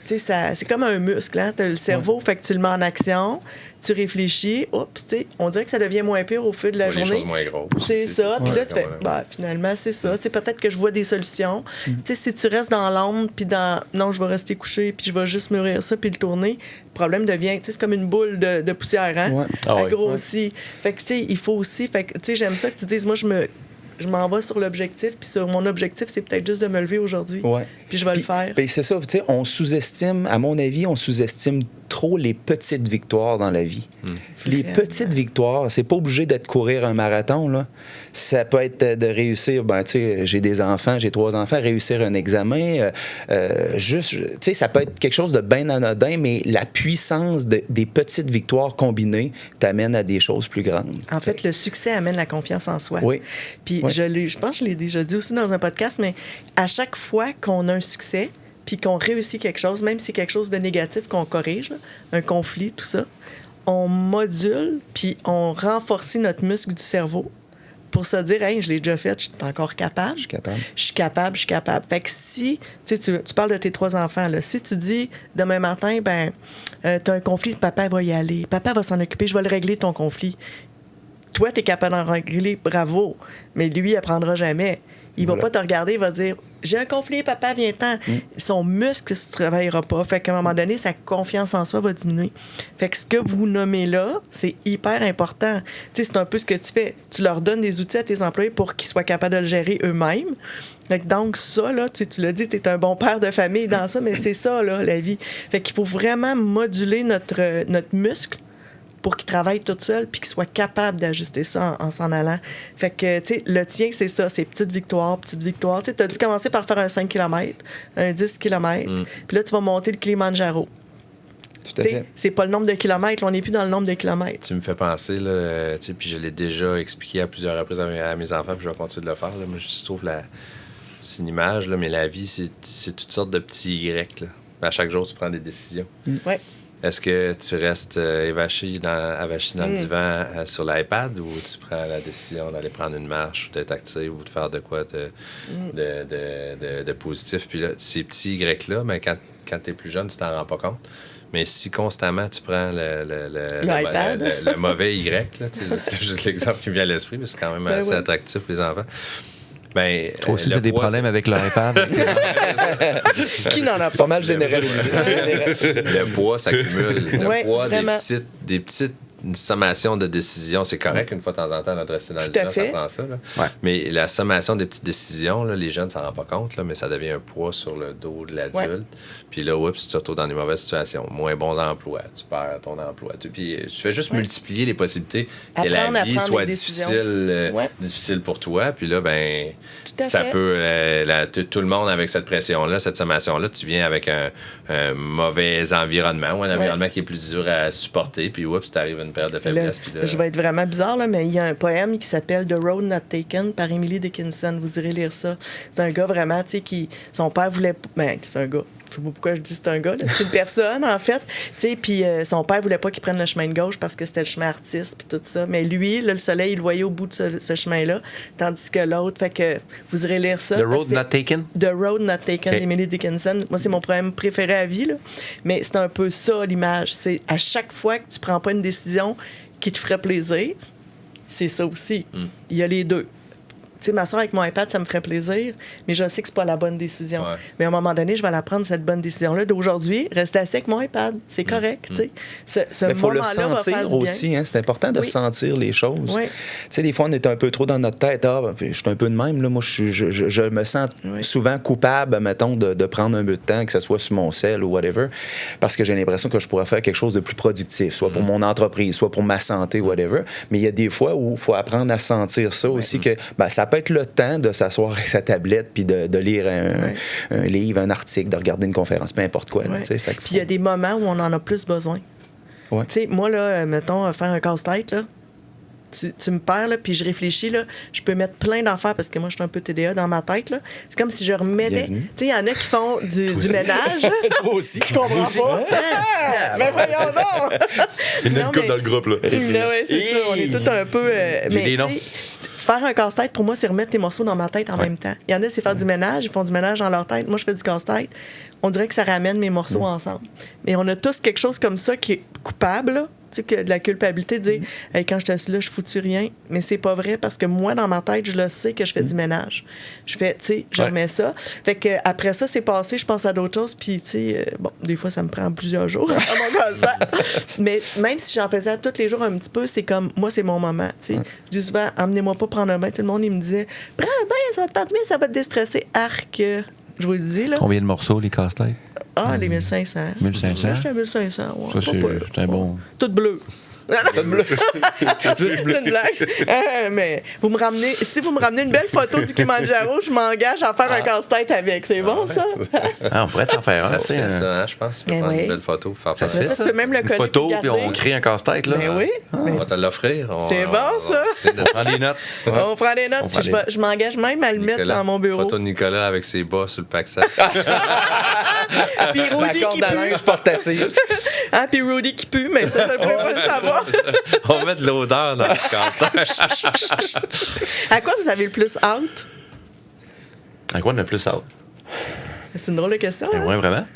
Tu sais, c'est comme un muscle, hein? Tu as le cerveau, fait que tu le mets en action, tu réfléchis, oups, tu sais, on dirait que ça devient moins pire au fil de la journée. Les choses moins grosses. C'est ça. Puis là, tu fais, finalement, c'est ça. Tu sais, peut-être que je vois des solutions. Tu sais, si tu restes dans l'ombre, puis non, je vais rester couché, puis je vais juste mûrir ça, puis le tourner, le problème devient, tu sais, c'est comme une boule de poussière, hein? Elle grossit. Fait que, tu sais, il faut aussi, fait que, tu sais, j'aime ça que tu dises, moi, je m'en vais sur l'objectif, puis sur mon objectif, c'est peut-être juste de me lever aujourd'hui. Puis je vais le faire. Puis c'est ça, tu sais, on sous-estime, à mon avis, trop les petites victoires dans la vie. Les petites victoires, c'est pas obligé d'être courir un marathon, là. Ça peut être de réussir, tu sais, j'ai 3 enfants, réussir un examen, tu sais, ça peut être quelque chose de bien anodin, mais la puissance des petites victoires combinées t'amène à des choses plus grandes. En fait, le succès amène la confiance en soi. Oui. Puis je pense que je l'ai déjà dit aussi dans un podcast, mais à chaque fois qu'on a un succès, puis qu'on réussit quelque chose, même si c'est quelque chose de négatif qu'on corrige, là, un conflit, tout ça, on module, puis on renforce notre muscle du cerveau pour se dire « Hey, je l'ai déjà fait, je suis encore capable. Je suis capable. Fait que si, tu parles de tes 3 enfants, là, si tu dis demain matin, t'as un conflit, papa va y aller, papa va s'en occuper, je vais le régler ton conflit. Toi, t'es capable d'en régler, bravo, mais lui, il apprendra jamais. Il va pas te regarder, il va dire « J'ai un conflit, papa, viens-t'en. » Son muscle ne travaillera pas. Fait qu'à un moment donné, sa confiance en soi va diminuer. Fait que ce que vous nommez là, c'est hyper important. Tu sais, c'est un peu ce que tu fais. Tu leur donnes des outils à tes employés pour qu'ils soient capables de le gérer eux-mêmes. Fait que donc, ça, là, tu l'as dit, tu es un bon père de famille dans ça, mais c'est ça, là, la vie. Fait qu'il faut vraiment moduler notre muscle pour qu'il travaille tout seul puis qu'il soit capable d'ajuster ça en s'en allant. Fait que, tu sais, le tien, c'est ça, c'est petite victoire. Tu sais, tu as dû commencer par faire un 5 km, un 10 km, puis là, tu vas monter le Kilimanjaro. Tout à fait. C'est pas le nombre de kilomètres, on n'est plus dans le nombre de kilomètres. Tu me fais penser, là, puis je l'ai déjà expliqué à plusieurs reprises à mes enfants, puis je vais continuer de le faire. Là. Moi, je trouve c'est une image, là, mais la vie, c'est toutes sortes de petits Y. Là. À chaque jour, tu prends des décisions. Ouais. Est-ce que tu restes avachi dans le divan sur l'iPad ou tu prends la décision d'aller prendre une marche ou d'être active ou de faire de quoi de positif? Puis là, ces petits Y-là, mais quand tu es plus jeune, tu t'en rends pas compte. Mais si constamment tu prends le mauvais Y, là, c'est juste l'exemple qui me vient à l'esprit, mais c'est quand même assez attractif pour les enfants. Ben, toi aussi, j'ai des problèmes avec l'iPad. Qui n'en a pas mal généralisé. Le poids s'accumule. Le poids des petites une sommation de décisions. C'est correct une fois de temps en temps de rester dans le divan, ça prend ça. Là. Ouais. Mais la sommation des petites décisions, là, les jeunes ne s'en rendent pas compte, là, mais ça devient un poids sur le dos de l'adulte. Ouais. Puis là, tu te retrouves dans des mauvaises situations. Moins bons emplois, tu perds ton emploi. Puis tu fais juste multiplier les possibilités que la vie soit difficile pour toi. Puis là, ben ça peut... tout le monde avec cette pression-là, cette sommation-là, tu viens avec un mauvais environnement ou un environnement qui est plus dur à supporter. Puis tu arrives à une période de faiblesse. Là, je vais être vraiment bizarre, là, mais il y a un poème qui s'appelle The Road Not Taken par Emily Dickinson. Vous irez lire ça. C'est un gars vraiment, tu sais, qui... Son père voulait... Ben, c'est un gars. Je sais pas pourquoi je dis c'est un gars, là. C'est une personne, en fait. Tu sais, puis son père voulait pas qu'il prenne le chemin de gauche parce que c'était le chemin artiste, puis tout ça. Mais lui, là, le soleil, il le voyait au bout de ce chemin-là, tandis que l'autre, fait que vous irez lire ça. The Road Not Taken? The Road Not Taken, d'Emily Dickinson. Moi, c'est mon poème préféré à vie, là. Mais c'est un peu ça, l'image. C'est à chaque fois que tu prends pas une décision qui te ferait plaisir, c'est ça aussi. Il y a les deux. Tu sais, ma soeur avec mon iPad, ça me ferait plaisir, mais je sais que c'est pas la bonne décision. Ouais. Mais à un moment donné, je vais la prendre, cette bonne décision-là, d'aujourd'hui, rester assis avec mon iPad. C'est correct, tu sais. Il faut le sentir aussi, hein? C'est important de sentir les choses. Tu sais, des fois, on est un peu trop dans notre tête. Je suis un peu de même, là. Moi, je me sens souvent coupable, mettons, de prendre un peu de temps, que ce soit sur mon cell ou whatever, parce que j'ai l'impression que je pourrais faire quelque chose de plus productif, soit pour mon entreprise, soit pour ma santé, whatever. Mais il y a des fois où il faut apprendre à sentir ça aussi, que ça peut être le temps de s'asseoir avec sa tablette puis de lire un livre, un article, de regarder une conférence, peu importe quoi. Puis il y a des moments où on en a plus besoin. Tu sais, moi, là, mettons, faire un casse-tête, là, tu me perds, là, puis je réfléchis, là, je peux mettre plein d'affaires parce que moi, je suis un peu TDA dans ma tête, là. C'est comme si je remettais... Tu sais, il y en a qui font du ménage. Toi aussi. Je comprends pas. Mais voyons donc! Il y en a une couple dans le groupe, là. Oui, c'est ça. On est tous un peu... J'ai des noms. Faire un casse-tête, pour moi, c'est remettre tes morceaux dans ma tête en même temps. Il y en a, c'est faire du ménage. Ils font du ménage dans leur tête. Moi, je fais du casse-tête. On dirait que ça ramène mes morceaux ensemble. Mais on a tous quelque chose comme ça qui est coupable, là. Tu sais, que de la culpabilité de dire hey, quand je suis assis là, je foutu rien. Mais c'est pas vrai parce que moi, dans ma tête, je le sais que je fais du ménage. Je fais, tu sais, je remets ça. Fait que après ça, c'est passé, je pense à d'autres choses. Puis, tu sais, bon, des fois, ça me prend plusieurs jours à mon casse-tête. Mais même si j'en faisais tous les jours un petit peu, c'est comme, moi, c'est mon moment. Tu sais, je dis souvent, emmenez-moi pas prendre un bain. Tout le monde, il me disait, prends un bain, ça va te faire du bien, ça va te déstresser. Arc, je vous le dis, là. Combien de morceaux, les casse-têtes? Ah, les 1500. 1500? Moi, j'étais à 1500, ouais. Ça, c'est un bon... Tout bleu. Tout bleu. Juste bleu. C'est une blague. Mais si vous me ramenez une belle photo du Kilimanjaro, je m'engage à faire un casse-tête avec. C'est bon, ça? On pourrait t'en faire un. Ça se fait, ça, hein, je pense. Tu peux prendre une belle photo. Faire ça se fait, ça. Tu peux même le coller. Une photo, puis on crée un casse-tête, là. Ben oui. On va te l'offrir. C'est bon, ça. On prend des notes. On prend des notes. Puis je m'engage même à le mettre dans mon bureau. Photo de Nicolas avec ses bas sur le pack-sac. Puis Rudy qui pue. Portative. Ah, puis Rudy qui pue, mais ça, je ne pourrais pas le savoir. On va mettre de l'odeur dans le casse-tête. À quoi vous avez le plus hâte? À quoi on a le plus hâte? C'est une drôle de question. Hein? Oui, vraiment.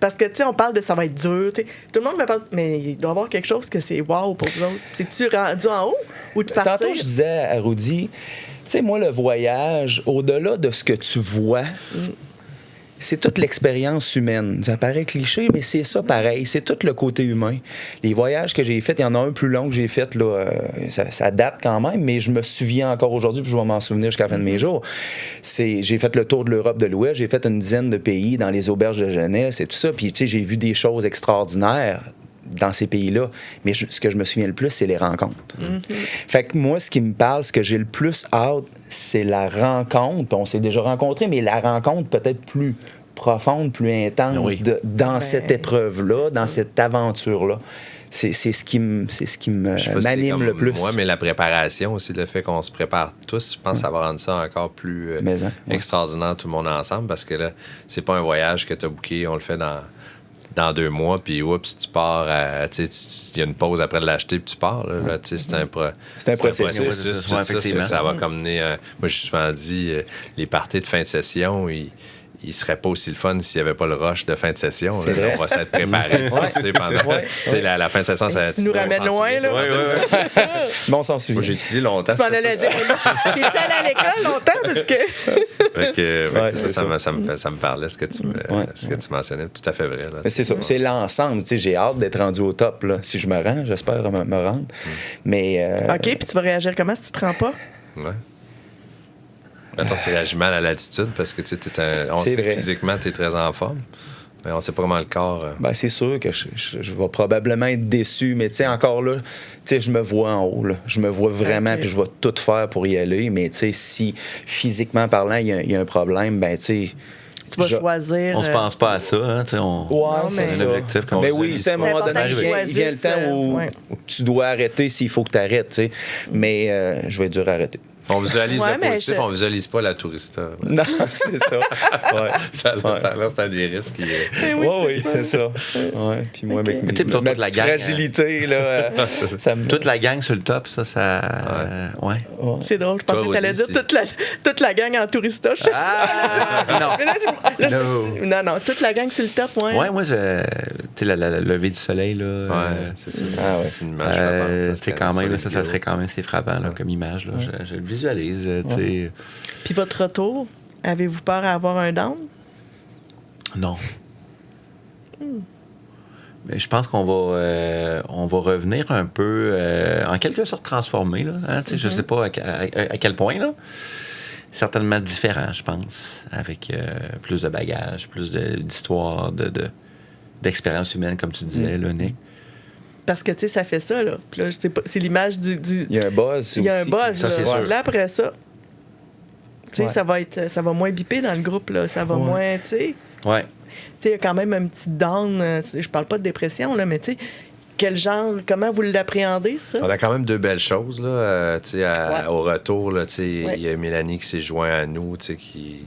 Parce que, tu sais, on parle de ça va être dur. T'sais. Tout le monde me parle, mais il doit y avoir quelque chose que c'est wow pour vous autres. C'est-tu rendu en haut ou de partir? Tantôt, je disais à Rudy, tu sais, moi, le voyage, au-delà de ce que tu vois, c'est toute l'expérience humaine. Ça paraît cliché, mais c'est ça pareil. C'est tout le côté humain. Les voyages que j'ai faits, il y en a un plus long que j'ai fait, là, ça date quand même, mais je me souviens encore aujourd'hui, puis je vais m'en souvenir jusqu'à la fin de mes jours. J'ai fait le tour de l'Europe de l'Ouest, j'ai fait une dizaine de pays dans les auberges de jeunesse et tout ça, puis tu sais, j'ai vu des choses extraordinaires dans ces pays-là, mais ce que je me souviens le plus, c'est les rencontres. Fait que moi, ce qui me parle, ce que j'ai le plus hâte, c'est la rencontre. On s'est déjà rencontrés, mais la rencontre peut-être plus profonde, plus intense dans cette épreuve-là, dans cette aventure-là. C'est ce qui m'anime le plus. Moi, mais la préparation aussi, le fait qu'on se prépare tous, je pense que ça va rendre ça encore plus extraordinaire, tout le monde ensemble, parce que là, c'est pas un voyage que tu as booké, on le fait dans 2 mois, puis oups, tu pars, il y a une pause après de l'acheter, puis tu pars. Là, c'est un processus. Ça va comme mener... moi, j'ai souvent dit, les parties de fin de session, il serait pas aussi le fun s'il n'y avait pas le rush de fin de session. Là. On va s'être préparé pendant... La fin de session, ça... Tu nous ramènes loin, là. Bon, on s'en souvient. Moi, j'ai étudié longtemps. Tu m'en allais dire. T'es-tu allé à l'école longtemps? Parce que... ça me parlait, ce que tu mentionnais. Tout à fait vrai. Là. C'est ça. C'est l'ensemble. J'ai hâte d'être rendu au top. Là. Si je me rends, j'espère me rendre. Mais... OK, puis tu vas réagir comment si tu te rends pas? Ouais. Attends, tu réagis mal à l'attitude parce que on sait que physiquement, tu es très en forme. Mais on sait pas comment le corps. C'est sûr que je vais probablement être déçu, mais encore là, je me vois en haut. Là. Je me vois vraiment, puis je vais tout faire pour y aller. Mais si physiquement parlant, il y a un problème, tu vas choisir. On se pense pas à ça, hein, c'est un objectif. Mais oui, à un moment donné, il vient le temps où tu dois arrêter s'il faut que tu arrêtes. Mais je vais être dur à arrêter. On visualise le positif, on visualise pas la tourista. Non, c'est ça. C'est un des risques. Oui, c'est ça. Ouais. Puis moi, avec ma petite fragilité, là, toute la gang sur le top, ça... Ouais. C'est drôle, je pensais que t'allais dire toute la gang en tourista. Non. Non, toute la gang sur le top, ouais. Ouais, moi, la levée du soleil, là... Ouais, c'est ça. C'est une image frappante. Quand même, ça serait quand même assez frappant comme image, là. Je le visualise, Puis votre retour, avez-vous peur à avoir un down? Non. Mais je pense qu'on va revenir un peu, en quelque sorte transformé, là. Hein, je sais pas à quel point, là. Certainement différent, je pense, avec plus de bagages, plus d'histoire, d'expérience humaine, comme tu disais, là, Nick. Parce que, ça fait ça, là. Puis là, c'est l'image du... Il y a un buzz. Il y a un buzz, ça, c'est sûr. Là, après ça, ça va moins biper dans le groupe, là. Ça va moins, Ouais. Il y a quand même un petit down. Je parle pas de dépression, là, mais quel genre, comment vous l'appréhendez, ça? On a quand même 2 belles choses, là. Au retour, là, il y a Mélanie qui s'est jointe à nous, qui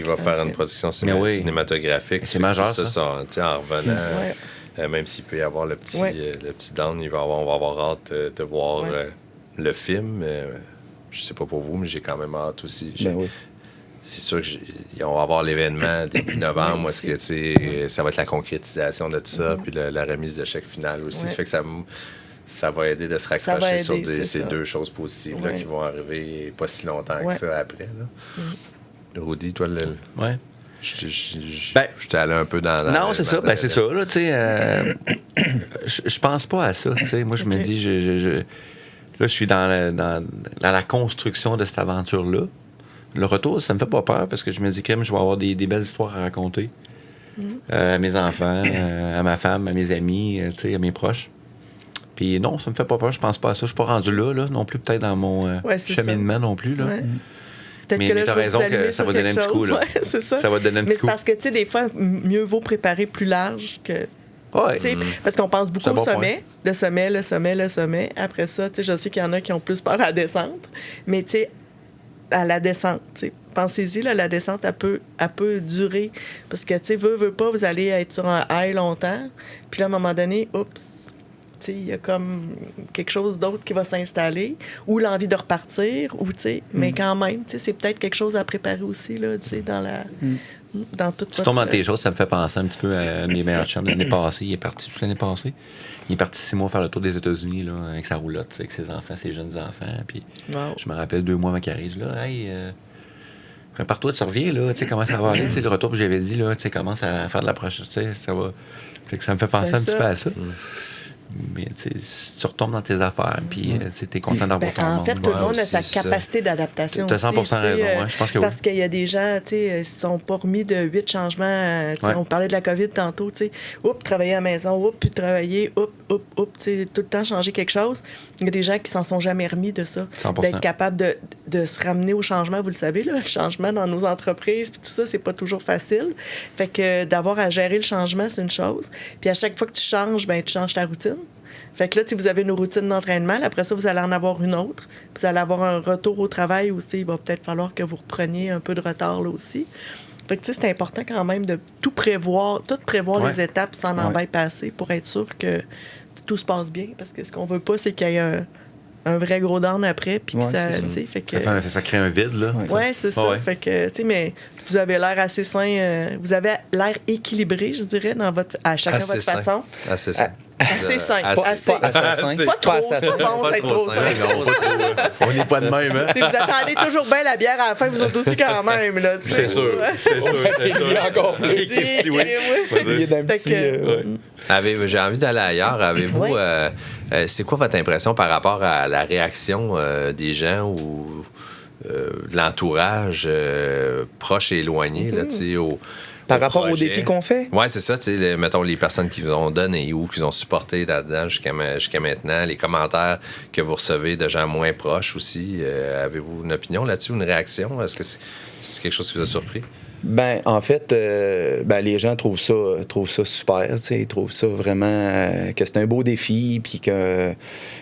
va faire une production cinématographique. C'est majeur, ça. En revenant... même s'il peut y avoir le petit down, on va avoir hâte de voir le film. Je sais pas pour vous, mais j'ai quand même hâte aussi. C'est sûr qu'on va avoir l'événement début novembre, où est-ce que ça va être la concrétisation de tout ça, puis la remise de chèque final aussi. Ça fait que ça va aider de se raccrocher sur ces 2 choses positives là, qui vont arriver pas si longtemps que ça après. Rudy, toi, Ouais. J'étais allé un peu dans la... Non, c'est ça. C'est ça, là, tu sais. Je pense pas à ça, tu sais. Moi, je me dis, là, je suis dans la construction de cette aventure-là. Le retour, ça me fait pas peur parce que je me dis, je vais avoir des belles histoires à raconter à mes enfants, à ma femme, à mes amis, tu sais, à mes proches. Puis non, ça me fait pas peur. Je pense pas à ça. Je suis pas rendu là non plus, peut-être dans mon cheminement non plus, là. Ouais. Mais tu as raison que ça va donner un petit coup. Là. C'est ça. Ça va donner un petit coup. Mais c'est parce que, des fois, mieux vaut préparer plus large que... Parce qu'on pense beaucoup au sommet. Le sommet. Après ça, je sais qu'il y en a qui ont plus peur à la descente. Mais, à la descente, pensez-y, là, la descente, elle peut durer. Parce que, veut pas, vous allez être sur un high longtemps. Puis là, à un moment donné, il y a comme quelque chose d'autre qui va s'installer, ou l'envie de repartir, mais quand même, c'est peut-être quelque chose à préparer aussi, là, dans toute Tu tombes dans tes choses, ça me fait penser un petit peu à mes meilleurs chums l'année passée. Il est parti toute l'année passée. Il est parti 6 mois faire le tour des États-Unis, là, avec sa roulotte, avec ses enfants, ses jeunes enfants. Puis je me rappelle 2 mois avant qu'il arrive, là, hey, prépare-toi, tu reviens, là, tu sais, comment ça va aller, le retour que j'avais dit, là, tu sais, commence à faire de la prochaine, tu sais, ça va. Fait que ça me fait penser un petit peu à ça. Mais si tu retombes dans tes affaires, puis tu es content d'avoir ton monde. En fait, tout le monde a sa capacité d'adaptation. Tu as 100% raison, je pense que parce qu'il y a des gens, ils ne sont pas remis de 8 changements. On parlait de la COVID tantôt, travailler à la maison, puis travailler, tout le temps changer quelque chose. Il y a des gens qui s'en sont jamais remis de ça. 100%. D'être capable de se ramener au changement, vous le savez, là, le changement dans nos entreprises, puis tout ça, c'est pas toujours facile. Fait que d'avoir à gérer le changement, c'est une chose. Puis à chaque fois que tu changes, tu changes ta routine. Fait que là, si vous avez une routine d'entraînement, après ça, vous allez en avoir une autre. Vous allez avoir un retour au travail aussi. Il va peut-être falloir que vous repreniez un peu de retard là aussi. Fait que, tu sais, c'est important quand même de tout prévoir les étapes sans en bypasser pour être sûr que tout se passe bien. Parce que ce qu'on veut pas, c'est qu'il y ait un vrai gros down après, puis que ça, tu sais, fait que... Ça crée un vide, là. Oui, c'est ça. Fait que, tu sais, mais vous avez l'air assez sain, vous avez l'air équilibré, je dirais, à chacun votre façon. Assez sain. Assez sain. Pas Trop, ça commence à être trop sain. On n'est pas de même, hein? Vous attendez toujours bien la bière à la fin, vous autres aussi quand même, là. C'est sûr. Encore plus. J'ai envie d'aller ailleurs. Avez-vous... c'est quoi votre impression par rapport à la réaction des gens ou de l'entourage proche et éloigné, là, tu sais, par rapport aux défis qu'on fait? Oui, c'est ça. Tu sais, mettons les personnes qui vous ont donné ou qui vous ont supporté là-dedans jusqu'à maintenant, les commentaires que vous recevez de gens moins proches aussi. Avez-vous une opinion là-dessus, une réaction? Est-ce que c'est quelque chose qui vous a surpris? Ben, en fait, les gens trouvent ça super, tu sais, ils trouvent ça vraiment que c'est un beau défi, puis il y a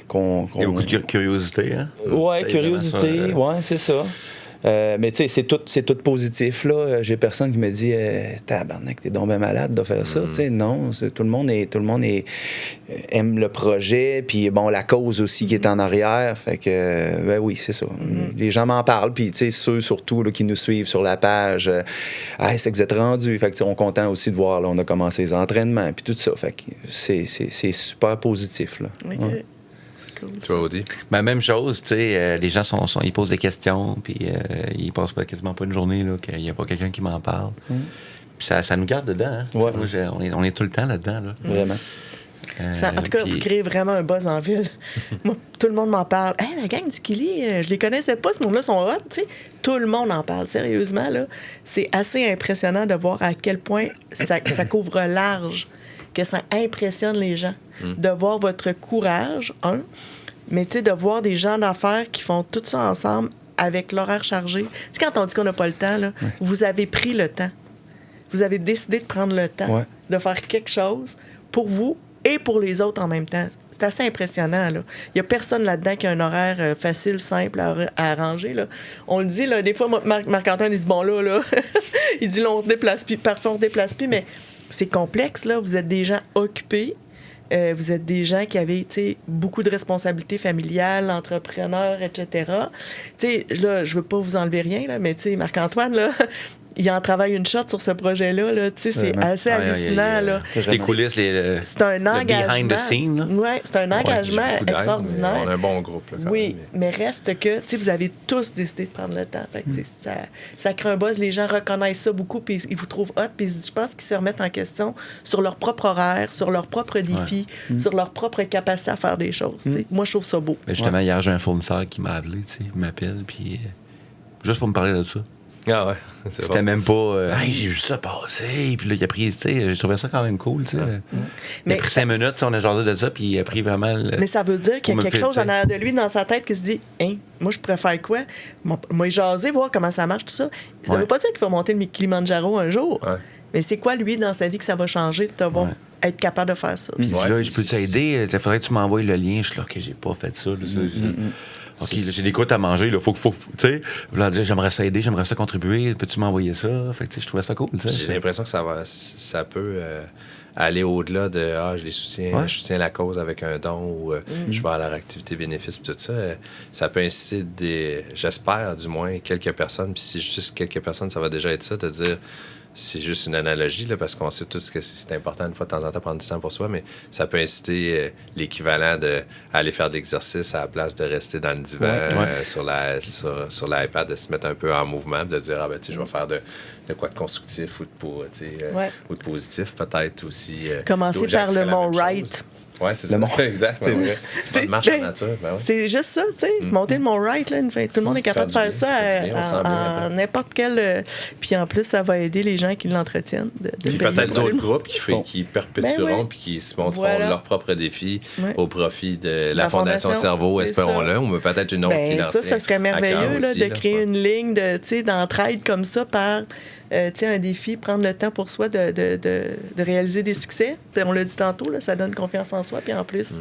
beaucoup de curiosité, hein? Ouais, curiosité, ouais, c'est ça. Mais tu sais, c'est tout positif, là. J'ai personne qui me dit tabarnak, t'es donc bien malade de faire ça. Tu sais, non, tout le monde aime le projet, puis bon, la cause aussi qui est en arrière. Fait que, ben oui, c'est ça. Les gens m'en parlent, puis tu sais, ceux surtout là, qui nous suivent sur la page, c'est que vous êtes rendus. Fait que on est content aussi de voir, là, on a commencé les entraînements, puis tout ça. Fait que c'est super positif, là. Okay. Ouais. Tu vois, Audi? Ben, même chose, tu sais, les gens ils posent des questions, puis ils passent quasiment pas une journée là, qu'il n'y a pas quelqu'un qui m'en parle. Puis ça nous garde dedans. Hein? Ouais. Moi, on est tout le temps là-dedans. Là. Vraiment. En tout cas, vous créez vraiment un buzz en ville. Moi, tout le monde m'en parle. Hey, la gang du Kili, je les connaissais pas, ce monde-là sont hot. Tu sais, tout le monde en parle, sérieusement. Là. C'est assez impressionnant de voir à quel point ça couvre large, que ça impressionne les gens. De voir votre courage, mais tu sais, de voir des gens d'affaires qui font tout ça ensemble avec l'horaire chargé. Tu sais, quand on dit qu'on n'a pas le temps, là, vous avez pris le temps. Vous avez décidé de prendre le temps de faire quelque chose pour vous et pour les autres en même temps. C'est assez impressionnant, là. Il n'y a personne là-dedans qui a un horaire facile, simple à arranger, là. On le dit, là, des fois, Marc-Antoine, il dit, bon, là, il dit, là, on ne déplace plus, parfois on ne déplace plus, mais c'est complexe, là. Vous êtes des gens occupés. Vous êtes des gens qui avaient beaucoup de responsabilités familiales, entrepreneurs, etc. Là, je veux pas vous enlever rien, là, mais Marc-Antoine, là, il en travaille une shot sur ce projet-là. Là, c'est assez hallucinant. Là. Les coulisses, c'est un engagement. Behind the scene. Oui, c'est un engagement extraordinaire. On a un bon groupe. Là, oui, mais reste que vous avez tous décidé de prendre le temps. Fait que, ça crée un buzz. Les gens reconnaissent ça beaucoup, puis ils vous trouvent hot. Puis je pense qu'ils se remettent en question sur leur propre horaire, sur leurs propres défis, sur leur propre capacité à faire des choses. Moi, je trouve ça beau. Mais justement, hier, j'ai un fournisseur qui m'a appelé, il m'appelle, puis juste pour me parler de ça. Ah ouais, c'était même pas j'ai vu ça passer, puis là il a pris, j'ai trouvé ça quand même cool, il a pris 5 minutes, on a jasé de ça, puis il a pris vraiment mais ça veut dire qu'il y a quelque chose en arrière de lui dans sa tête qui se dit moi je préfère quoi, moi jaser, voir comment ça marche, tout ça. Ça veut pas dire qu'il va monter le Kilimanjaro un jour, mais c'est quoi lui dans sa vie que ça va changer de te voir être capable de faire ça. Puis là, je peux t'aider, il faudrait que tu m'envoies le lien. Je suis là, OK, j'ai pas fait ça. OK, là, j'ai des croûtes à manger, il faut tu sais. J'aimerais ça aider, j'aimerais ça contribuer, peux-tu m'envoyer ça? Fait que je trouvais ça cool. J'ai l'impression que ça peut aller au-delà de je les soutiens, je soutiens la cause avec un don ou je vais à leur activité bénéfice, tout ça. Ça peut inciter j'espère du moins, quelques personnes, puis si juste quelques personnes, ça va déjà être ça, de dire. C'est juste une analogie, là, parce qu'on sait tous que c'est important, une fois de temps en temps, prendre du temps pour soi, mais ça peut inciter l'équivalent d'aller faire de l'exercice à la place de rester dans le divan sur l'iPad, de se mettre un peu en mouvement, de dire, je vais faire de quoi de constructif ou de positif, peut-être aussi. Commencer par le mont Wright. Oui, c'est ça. Exact, c'est vrai. Une marche en nature. C'est juste ça, tu sais. Monter le Mont Wright, là, tout le monde est capable de faire ça en n'importe quel. Puis en plus, ça va aider les gens qui l'entretiennent. Puis peut-être d'autres groupes qui perpétueront puis qui se montreront leurs propres défis au profit de la Fondation Cerveau, espérons-le, ou peut-être une autre qui ça serait merveilleux de créer une ligne d'entraide comme ça par. Un défi, prendre le temps pour soi de réaliser des succès. On l'a dit tantôt, là, ça donne confiance en soi. Puis en plus,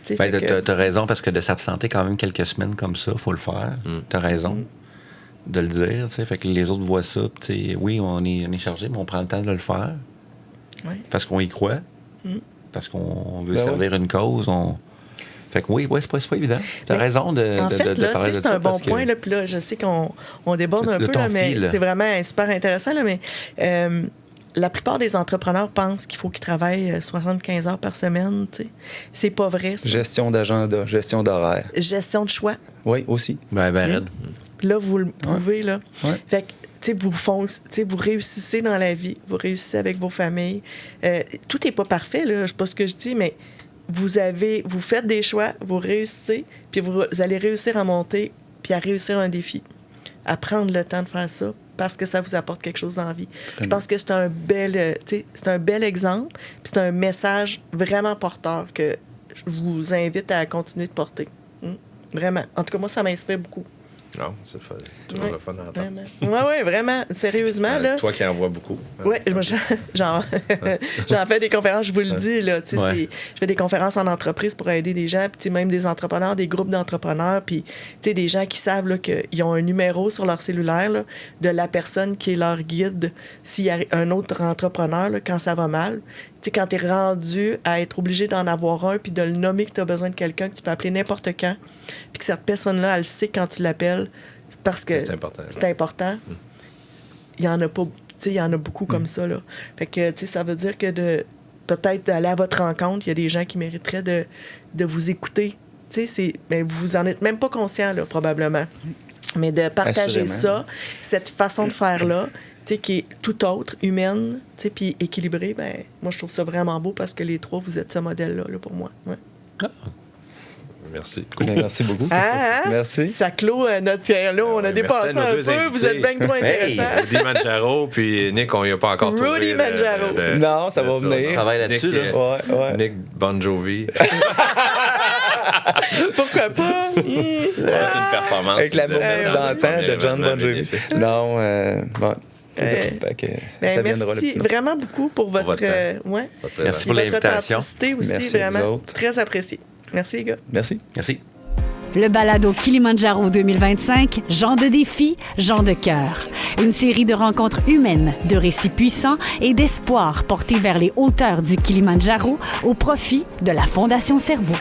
t'as raison, parce que de s'absenter quand même quelques semaines comme ça, il faut le faire. T'as raison. de le dire, tu sais. Fait que les autres voient ça, tu sais, oui, on est chargé, mais on prend le temps de le faire. Oui. Parce qu'on y croit. Parce qu'on veut Ben servir une cause. Fait que oui, c'est pas évident. T'as raison de en fait, de parler de ça. C'est un bon point, là, puis là, je sais qu'on déborde un peu, là, mais c'est vraiment super intéressant, là, mais la plupart des entrepreneurs pensent qu'il faut qu'ils travaillent 75 heures par semaine, tu sais. C'est pas vrai, ça. Gestion d'agenda, gestion d'horaire. Gestion de choix. Oui, aussi. Ben raide. Puis là, vous le prouvez, là. Ouais. Fait que, vous réussissez dans la vie, vous réussissez avec vos familles. Tout n'est pas parfait, là, c'est pas ce que je dis, mais vous faites des choix, vous réussissez, puis vous allez réussir à monter, puis à réussir un défi. À prendre le temps de faire ça, parce que ça vous apporte quelque chose dans la vie. Je pense que c'est un bel exemple, puis c'est un message vraiment porteur que je vous invite à continuer de porter. Vraiment. En tout cas, moi, ça m'inspire beaucoup. Non, c'est toujours le fun d'entendre. Oui, vraiment. Sérieusement, là. Toi qui en vois beaucoup. Oui, j'en fais des conférences, je vous le dis, là. Je fais des conférences en entreprise pour aider des gens, puis même des entrepreneurs, des groupes d'entrepreneurs, puis des gens qui savent là, qu'ils ont un numéro sur leur cellulaire là, de la personne qui est leur guide s'il y a un autre entrepreneur là, quand ça va mal. Quand tu es rendu à être obligé d'en avoir un puis de le nommer que tu as besoin de quelqu'un que tu peux appeler n'importe quand, puis que cette personne-là, elle sait quand tu l'appelles, c'est parce que c'est important. Il y en a pas, il y en a beaucoup comme ça, là. Fait que, ça veut dire que peut-être d'aller à votre rencontre, il y a des gens qui mériteraient de vous écouter. Mais vous en êtes même pas conscient, là, probablement. Mais de partager ça, cette façon de faire-là, qui est tout autre, humaine, puis équilibrée, ben moi, je trouve ça vraiment beau parce que les trois, vous êtes ce modèle-là là, pour moi. Ouais. Merci. Merci beaucoup. Merci. Ça clôt notre pierre là. On a dépassé un peu. Invités. Vous êtes bien trop intéressants. Rudy Mangiaro, puis Nick, on n'y a pas encore trouvé. Rudy Mangiaro. Non, ça va venir. On travaille là-dessus. Ouais. Nick Bon Jovi. Pourquoi pas? Toute une performance. Avec la bourre d'antan de John Bon Jovi. Non, bon. Merci vraiment beaucoup pour votre merci pour l'invitation. Authenticité aussi, merci vraiment très apprécié. Merci les gars. Merci. Le balado Kilimanjaro 2025, Gens de défi, Gens de cœur. Une série de rencontres humaines, de récits puissants et d'espoir portés vers les hauteurs du Kilimanjaro au profit de la Fondation Cerveau.